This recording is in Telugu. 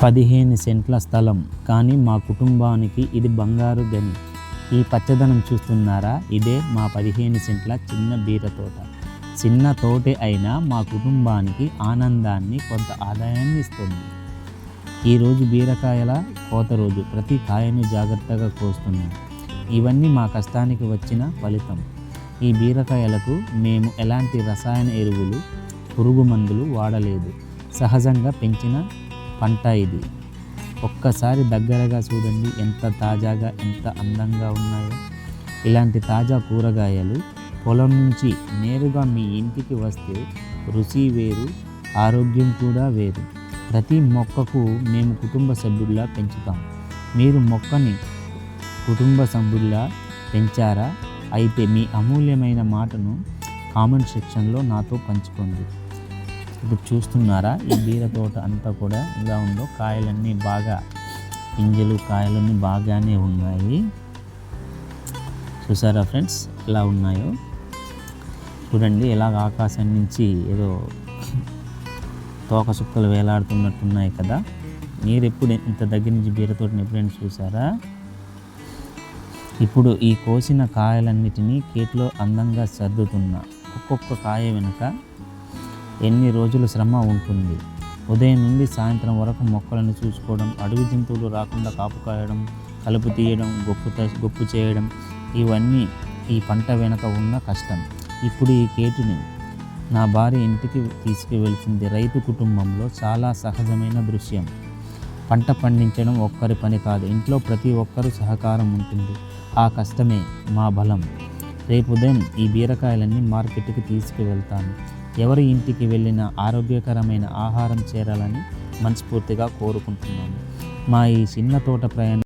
15 సెంట్ల స్థలం, కానీ మా కుటుంబానికి ఇది బంగారు గని. ఈ పచ్చదనం చూస్తున్నారా? ఇదే మా 15 సెంట్ల చిన్న బీర తోట. చిన్న తోటే అయినా మా కుటుంబానికి ఆనందాన్ని, కొంత ఆదాయాన్ని ఇస్తుంది. ఈరోజు బీరకాయల కోత రోజు. ప్రతి కాయను జాగ్రత్తగా కోస్తున్నాం. ఇవన్నీ మా కష్టానికి వచ్చిన ఫలితం. ఈ బీరకాయలకు మేము ఎలాంటి రసాయన ఎరువులు, పురుగు మందులు వాడలేదు. సహజంగా పెంచిన పంట ఇది. ఒక్కసారి దగ్గరగా చూడండి, ఎంత తాజాగా, ఎంత అందంగా ఉన్నాయో. ఇలాంటి తాజా కూరగాయలు పొలం నుంచి నేరుగా మీ ఇంటికి వస్తే రుచి వేరు, ఆరోగ్యం కూడా వేరు. ప్రతి మొక్కకు మేము కుటుంబ సభ్యుల్లా పెంచుతాం. మీరు మొక్కని కుటుంబ సభ్యుల్లా పెంచారా? అయితే మీ అమూల్యమైన మాటను కామెంట్ సెక్షన్లో నాతో పంచుకోండి. ఇప్పుడు చూస్తున్నారా, ఈ బీర తోట అంతా కూడా ఇలా ఉందో. కాయలన్నీ బాగా, పింజలు కాయలన్నీ బాగానే ఉన్నాయి. చూసారా ఫ్రెండ్స్ ఎలా ఉన్నాయో? చూడండి ఎలాగ ఆకాశం నుంచి ఏదో తోక సుక్కలు వేలాడుతున్నట్టున్నాయి కదా. మీరు ఎప్పుడు ఇంత దగ్గర నుంచి బీర తోటని ఎప్పుడైనా చూసారా? ఇప్పుడు ఈ కోసిన కాయలన్నిటినీ కేట్లో అందంగా సర్దుతున్నా. ఒక్కొక్క కాయ వెనుక ఎన్ని రోజుల శ్రమ ఉంటుంది. ఉదయం నుండి సాయంత్రం వరకు మొక్కలను చూసుకోవడం, అడవి జంతువులు రాకుండా కాపు కాయడం, కలుపు తీయడం, గొప్పు చేయడం, ఇవన్నీ ఈ పంట వెనుక ఉన్న కష్టం. ఇప్పుడు ఈ కేటుని నా భార్య ఇంటికి తీసుకువెళ్తుంది. రైతు కుటుంబంలో చాలా సహజమైన దృశ్యం. పంట పండించడం ఒక్కరి పని కాదు. ఇంట్లో ప్రతి ఒక్కరూ సహకారం ఉంటుంది. ఆ కష్టమే మా బలం. రేపు ఉదయం ఈ బీరకాయలన్నీ మార్కెట్కి తీసుకువెళ్తాను. ఎవరి ఇంటికి వెళ్ళినా ఆరోగ్యకరమైన ఆహారం చేరాలని మనస్ఫూర్తిగా కోరుకుంటున్నాను. మా ఈ చిన్న తోట ప్రయాణం